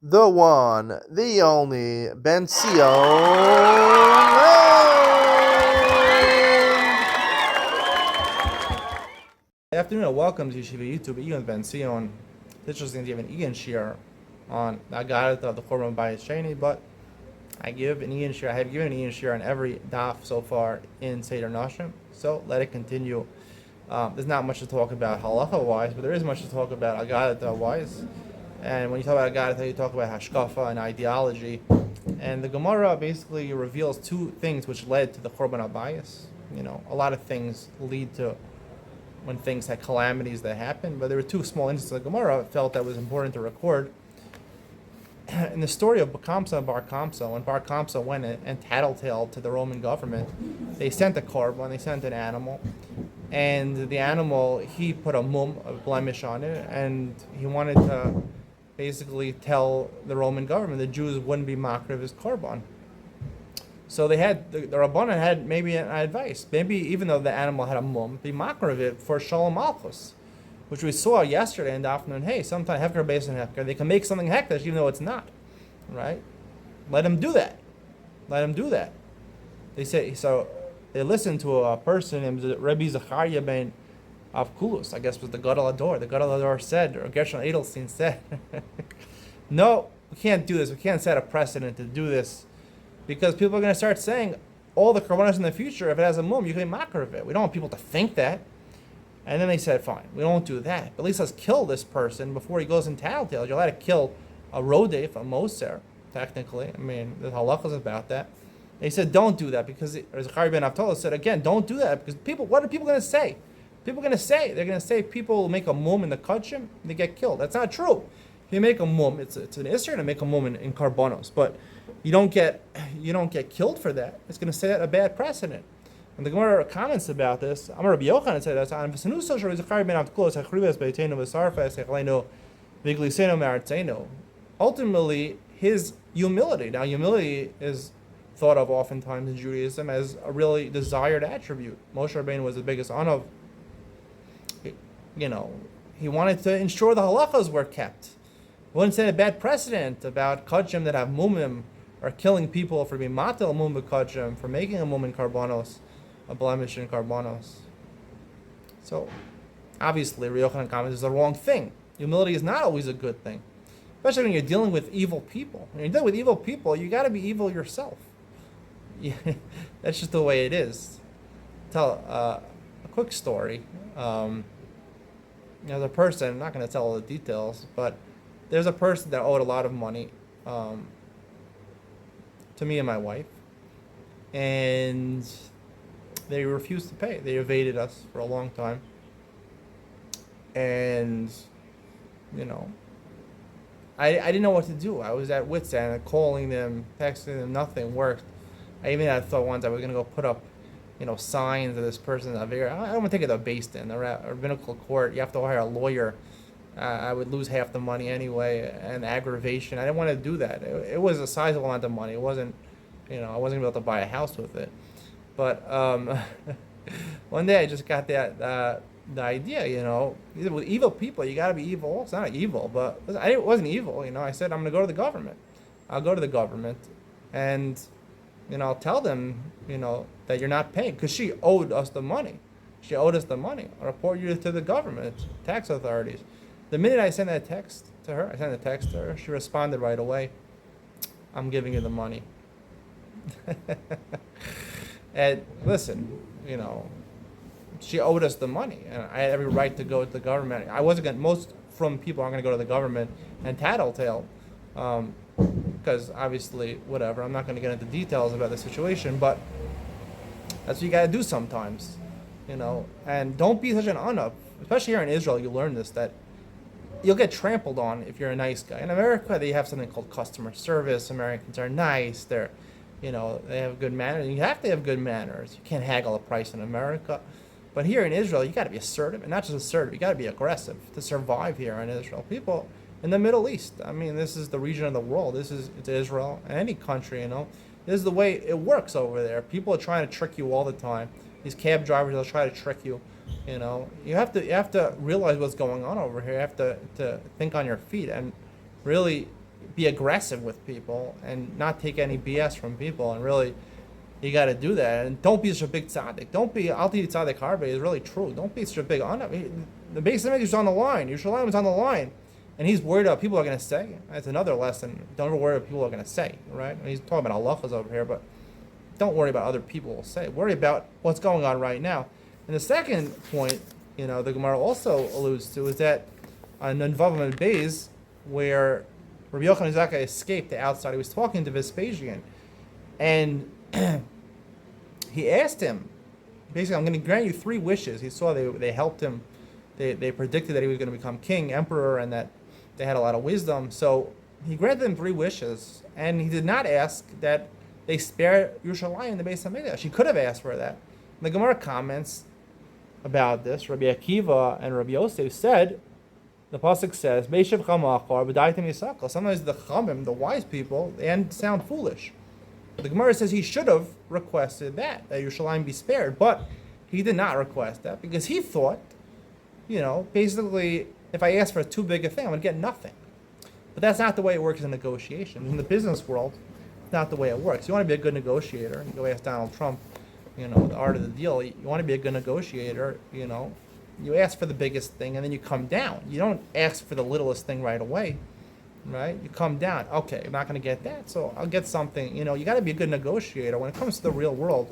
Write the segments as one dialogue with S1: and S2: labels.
S1: the one, the only Benzion.
S2: Good afternoon and welcome to Yeshiva YouTube. Iyun Benzion. It's interesting to give an Iyun share on Agadat of the Korban Bayis Sheni, but I give an Iyun share. I have given an Iyun share on every daf so far in Seder Nashim, so let it continue. There's not much to talk about halacha wise, but there is much to talk about Agadat wise. And when you talk about Agadat, you talk about hashkafa and ideology. And the Gemara basically reveals two things which led to the Korban Bayis. You know, a lot of things lead to when things had calamities that happened, but there were two small instances the Gemara felt that was important to record. In the story of Kamsa and Bar Kamsa, when Bar Kamsa went and tattletaled to the Roman government, they sent a korban, they sent an animal, and the animal, he put a blemish on it, and he wanted to basically tell the Roman government the Jews wouldn't be makriv of his korban. So they had, the Rabbanan had maybe an advice, maybe even though the animal had a be makriv of it for Shalom Malchus, which we saw yesterday in the afternoon. Hey, sometimes Hefker based on Hefker, they can make something Hekdesh even though it's not, right? Let them do that. Let them do that. They say, so they listened to a person named Rabbi Zachariah ben Avkulus, I guess was the Gadol Ador. The Gadol Ador said, or Gershon Edelstein said, no, we can't do this. We can't set a precedent to do this, because people are going to start saying all the korbanos in the future, if it has a you can be makar of it. We don't want people to think that. And then they said, fine, we won't do that. But at least let's kill this person before he goes in tattletales. You're allowed to kill a rodef, a moser, technically. I mean, the halachas about that. They said, don't do that, because Zachariah ben Avtola said, again, don't do that, because what are people going to say? People are going to say, they're going to say people make a in the kachim, they get killed. That's not true. If you make a it's an isser to make a in karbonos, but you don't get killed for that. It's going to set a bad precedent. And the Gemara comments about this. Amar Rabbi Yochanan said that ultimately his humility. Now humility is thought of oftentimes in Judaism as a really desired attribute. Moshe Rabbeinu was the biggest anav. You know, he wanted to ensure the halachas were kept. He wouldn't set a bad precedent about kachim that have mumim, or killing people for being matel mum b'kachim, for making a mum in karbanos, a blemish in karbanos. So, obviously, Rabbi Yochanan comments is the wrong thing. Humility is not always a good thing, especially when you're dealing with evil people. When you're dealing with evil people, you got to be evil yourself. That's just the way it is. Tell a quick story. There's a person, I'm not going to tell all the details, but there's a person that owed a lot of money to me and my wife, and they refused to pay. They evaded us for a long time, and you know, I didn't know what to do. I was at wit's end, calling them, texting them, nothing worked. I even had thought once I was going to go put up, signs of this person. I don't want to take it to Beis Din, a rabbinical court. You have to hire a lawyer. I would lose half the money anyway, and aggravation. I didn't want to do that. It was a sizable amount of money. It wasn't, I wasn't able to buy a house with it. But one day I just got the idea, with evil people, you got to be evil. It's not evil, but it wasn't evil. I said, I'm going to go to the government. I'll go to the government, and I'll tell them, that you're not paying, because she owed us the money. She owed us the money. I'll report you to the government, tax authorities. The minute I sent that text to her, she responded right away, I'm giving you the money. And listen, she owed us the money, and I had every right to go to the government. I wasn't going to, most from people aren't going to go to the government and tattletale, because obviously, whatever, I'm not going to get into details about the situation, but that's what you got to do sometimes, and don't be such an unup. Especially here in Israel, you learn this, that you'll get trampled on if you're a nice guy. In America, they have something called customer service. Americans are nice. They have good manners. You have to have good manners. You can't haggle a price in America. But here in Israel, you got to be assertive, and not just assertive. You got to be aggressive to survive here in Israel. People in the Middle East, I mean, this is the region of the world. It's Israel, and any country, This is the way it works over there. People are trying to trick you all the time. These cab drivers, they'll try to trick you. You have to realize what's going on over here. You have to think on your feet, and really, be aggressive with people and not take any BS from people. And really, you got to do that. And don't be such a big tzaddik. Don't be Alti Tzaddik Harbe is really true. Don't be such a big. The base image is on the line. Yerushalayim is on the line. And he's worried about people are going to say. That's another lesson. Don't ever worry about people are going to say, right? I mean, he's talking about halachas over here, but don't worry about other people will say. Worry about what's going on right now. And the second point, the Gemara also alludes to is that on Nunvav and Beis, where Rabbi Yochanan Zakkai escaped the outside, he was talking to Vespasian, and he asked him, basically, I'm going to grant you 3 wishes. He saw they helped him. They predicted that he was going to become king, emperor, and that they had a lot of wisdom. So he granted them 3 wishes, and he did not ask that they spare Yerushalayim, the Beis Hamikdash. He could have asked for that. And the Gemara comments about this. Rabbi Akiva and Rabbi Yosef said, the pasuk says, "Beishav chamachar b'daitem yisakal." Sometimes the chamim, the wise people, and sound foolish. But the Gemara says he should have requested that Yerushalayim be spared, but he did not request that because he thought, basically, if I ask for too big a thing, I'm going to get nothing. But that's not the way it works in negotiations. In the business world, it's not the way it works. You want to be a good negotiator. You go ask Donald Trump, the art of the deal. You want to be a good negotiator, you ask for the biggest thing and then you come down. You don't ask for the littlest thing right away, right? You come down. Okay, I'm not going to get that, so I'll get something. You got to be a good negotiator. When it comes to the real world,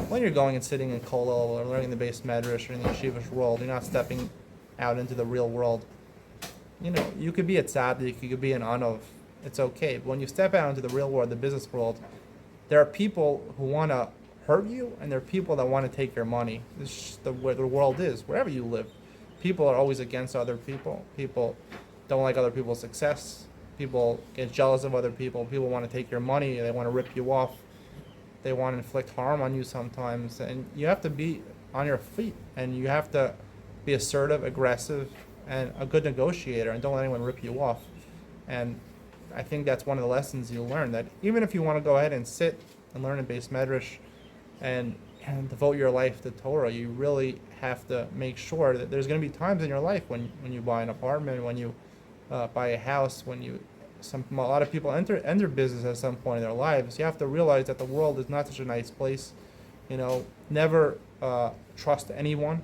S2: when you're going and sitting in kollel or learning the base medrash or in the yeshivish world, you're not stepping out into the real world. You could be a tzaddik, you could be an anov. It's okay. But when you step out into the real world, the business world, there are people who want to hurt you, and there are people that want to take your money. This is just where the world is, wherever you live. People are always against other people. People don't like other people's success. People get jealous of other people. People want to take your money. They want to rip you off. They want to inflict harm on you sometimes. And you have to be on your feet, and you have to be assertive, aggressive, and a good negotiator, and don't let anyone rip you off. And I think that's one of the lessons you learn, that even if you want to go ahead and sit and learn a base medrash and devote your life to Torah, you really have to make sure that there's going to be times in your life when you buy an apartment, when you buy a house, when a lot of people enter business at some point in their lives. You have to realize that the world is not such a nice place. Never trust anyone.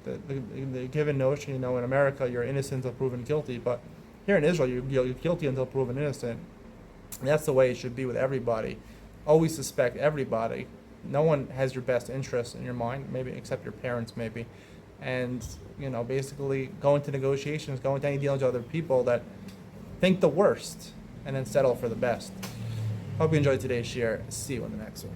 S2: The given notion, in America, you're innocent until proven guilty, but here in Israel, you're guilty until proven innocent. And that's the way it should be with everybody. Always suspect everybody. No one has your best interest in your mind, maybe except your parents, maybe. And basically go into negotiations, go into any dealings with other people that think the worst, and then settle for the best. Hope you enjoyed today's share. See you in the next one.